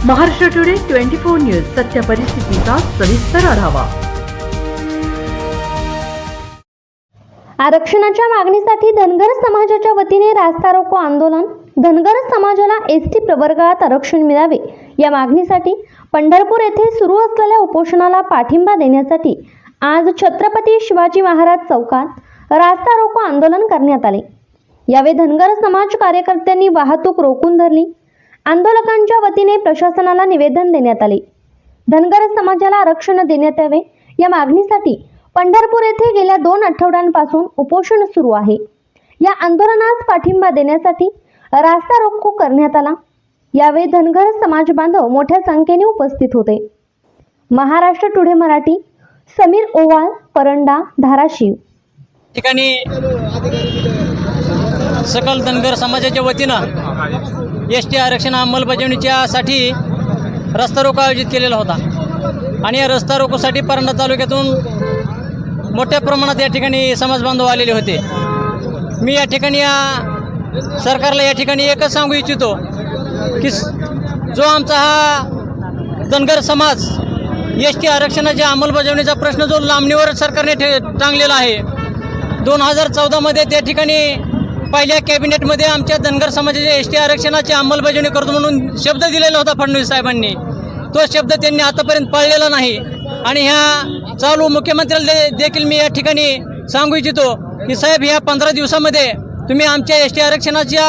Maharashtra today 24 news, सत्य परिस्थितीचा सविस्तर आढावा। आरक्षणाच्या मागणीसाठी धनगर समाजाच्या वतीने रास्ता रोको आंदोलन। धनगर समाजाला एसटी प्रवर्गात आरक्षण मिळावे या मागणीसाठी पंढरपूर येथे सुरू असलेल्या उपोषणाला पाठिंबा देण्यासाठी आज छत्रपती शिवाजी महाराज चौकात रास्ता रोको आंदोलन करण्यात आले। यावेळी धनगर समाज कार्यकर्त्यांनी वाहतूक रोखून धरली। आंदोलकांच्या वतीने प्रशासनाला निवेदन देण्यात आले। धनगर समाजाला आरक्षण देण्यात यावे या मागणीसाठी पंढरपूर येथे गेल्या 2 आठवड्यांपासून उपोषण सुरू आहे। या आंदोलनास पाठिंबा देण्यासाठी रास्ता रोको करण्यात आला। यावेळी धनगर समाज बांधव मोठ्या संख्येने उपस्थित होते। महाराष्ट्र टुडे मराठी, समीर ओवाळ, परंडा, धाराशिव। ठिकाणी सकल धनगर समाजाच्या वतीनं एसटी आरक्षण अंमलबजावणीच्यासाठी रस्ता रोको आयोजित केलेला होता आणि या रस्ता रोकोसाठी परंडा तालुक्यातून मोठ्या प्रमाणात या ठिकाणी समाज बांधव आलेले होते। मी या ठिकाणी सरकारला या ठिकाणी एकच सांगू इच्छितो की जो आमचा हा धनगर समाज एसटी आरक्षणाच्या अंमलबजावणीचा प्रश्न जो लांबणीवर सरकारने टांगलेला आहे, 2014 मध्ये त्या ठिकाणी पहिल्या कॅबिनेटमध्ये आमच्या धनगर समाजाच्या एसटी आरक्षणाची अंमलबजावणी करतो म्हणून शब्द दिलेला होता फडणवीस साहेबांनी। तो शब्द त्यांनी आतापर्यंत पाळलेला नाही आणि ह्या चालू मुख्यमंत्र्याला देखील मी या ठिकाणी सांगू इच्छितो की साहेब, ह्या 15 दिवसामध्ये तुम्ही आमच्या एसटी आरक्षणाचा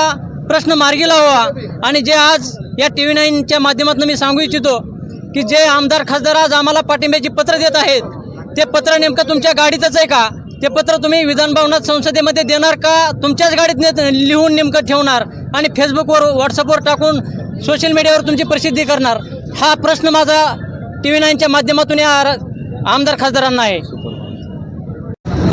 प्रश्न मार्गी लावा। आणि जे आज या TV9च्या माध्यमातून मी सांगू इच्छितो की जे आमदार खासदार आज आम्हाला पाठिंब्याची पत्र देत आहेत, ते पत्र नेमकं तुमच्या गाडीतच आहे का? ते पत्र तुम्ही विधान भवनात संसदेमध्ये देणार का तुमच्याच गाडीत लिहून नेमकं ठेवणार आणि फेसबुकवर व्हॉट्सअपवर टाकून सोशल मीडियावर तुमची प्रसिद्धी करणार? हा प्रश्न माझा TV9च्या माध्यमातून या आमदार खासदारांना आहे।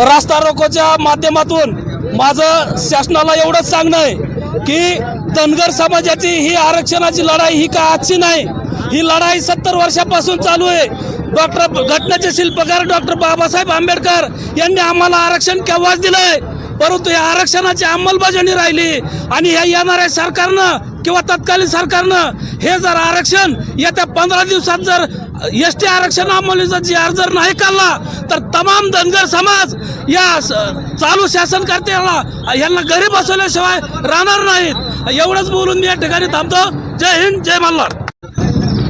रास्ता रोकोच्या माध्यमातून माझं शासनाला एवढंच सांगणं आहे की धनगर समाजाची ही आरक्षणाची लढाई ही का आजची नाही, ही लढाई 70 वर्षापासून चालू आहे। घटनेचे शिल्पकार डॉक्टर बाबासाहेब आंबेडकर यांनी आम्हाला आरक्षण केव्हाच दिलंय, परंतु या आरक्षणाची अंमलबजावणी राहिली आणि ह्या येणाऱ्या सरकारनं किंवा तत्कालीन सरकारनं हे जर आरक्षण येत्या 15 दिवसात जर एसटी आरक्षण अंमलबजावणीचा जी अर्ज जर नाही काढला तर तमाम धनगर समाज या चालू शासनकर्त्याला यांना घरी बसवल्याशिवाय राहणार नाहीत। एवढंच बोलून मी या ठिकाणी थांबतो। जय हिंद, जय मल्हार।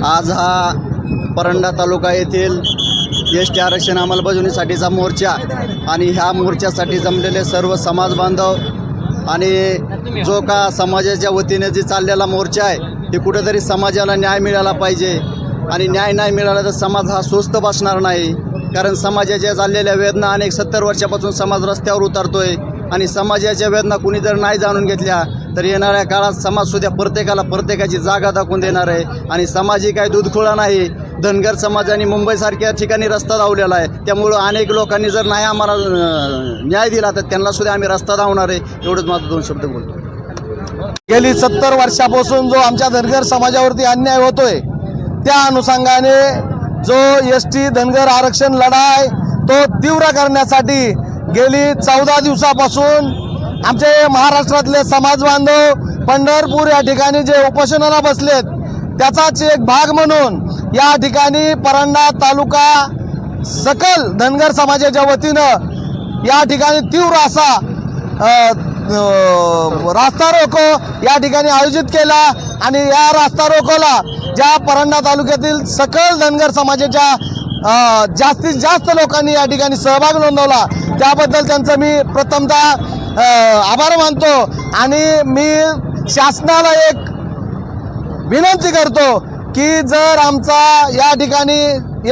आज हा परंडा तालुका येथील एसटी आरक्षण अंमलबजावणीसाठीचा मोर्चा आणि ह्या मोर्चासाठी जमलेले सर्व समाज बांधव आणि जो का समाजाच्या वतीने जे चाललेला मोर्चा आहे ते कुठेतरी समाजाला न्याय मिळाला पाहिजे आणि न्याय नाही मिळाला तर समाज हा स्वस्थ बसणार नाही। कारण समाजाच्या चाललेल्या वेदना अनेक 70 वर्षापासून समाज रस्त्यावर उतरतोय आणि समाजाच्या वेदना कुणी जर नाही जाणून घेतल्या तर येणाऱ्या काळात समाजसुद्धा प्रत्येकाला प्रत्येकाची जागा दाखवून देणार आहे आणि समाज ही काही दूधखोळा नाही। धनगर समाजाने मुंबईसारख्या ठिकाणी रस्ता धावलेला आहे, त्यामुळं अनेक लोकांनी जर नाही आम्हाला न्याय दिला तर त्यांनासुद्धा आम्ही रस्ता धावणार आहे। एवढंच माझं 2 शब्द बोलतो। गेली 70 वर्षापासून जो आमच्या धनगर समाजावरती अन्याय होतोय त्या अनुषंगाने जो एसटी धनगर आरक्षण लढाई तो तीव्र करण्यासाठी गेली 14 दिवसापासून आमचे महाराष्ट्रातले समाज बांधव पंढरपूर या ठिकाणी जे उपोषणाला बसलेत त्याचाच एक भाग म्हणून या ठिकाणी परंडा तालुका सकल धनगर समाजाच्या वतीनं या ठिकाणी तीव्र असा रास्ता रोको या ठिकाणी आयोजित केला आणि या रास्ता रोकोला ज्या परंडा तालुक्यातील सकल धनगर समाजाच्या जास्तीत जास्त लोकांनी या ठिकाणी सहभाग नोंदवला, त्याबद्दल त्यांचं मी प्रथमतः आभार मानतो। आणि मी शासनाला एक विनंती करतो की जर आमचा या ठिकाणी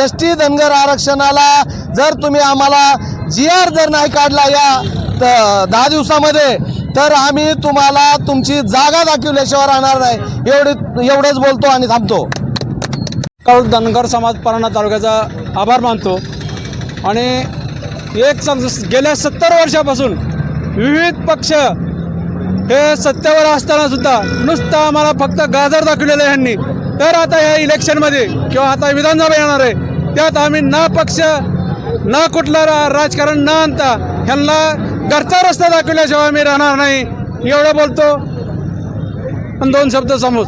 एसटी धनगर आरक्षणाला जर तुम्ही आम्हाला GR जर नाही काढला या 10 दिवसामध्ये तर आम्ही तुम्हाला तुमची जागा दाखवल्याशिवाय राहणार नाही। एवढंच बोलतो आणि थांबतो। धनगर समाज परंडा तालुक्याचा आभार मानतो आणि गेल्या 70 वर्षापासून विविध पक्ष हे सत्तेवर असताना सुद्धा नुसतं आम्हाला फक्त गाजर दाखवलेलं आहे ह्यांनी। तर आता ह्या इलेक्शनमध्ये किंवा आता विधानसभा येणार आहे त्यात आम्ही ना पक्ष ना कुठलं राजकारण न आणता ह्यांना घरचा रस्ता दाखवल्याशिवाय आम्ही राहणार नाही। एवढं बोलतो आणि 2 शब्द समोर।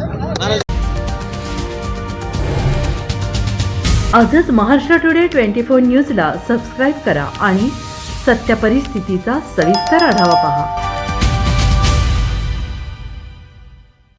आजच महाराष्ट्र टुडे 24 न्यूजला सबस्क्राईब करा आणि सत्य परिस्थितीचा सविस्तर आढावा पहा.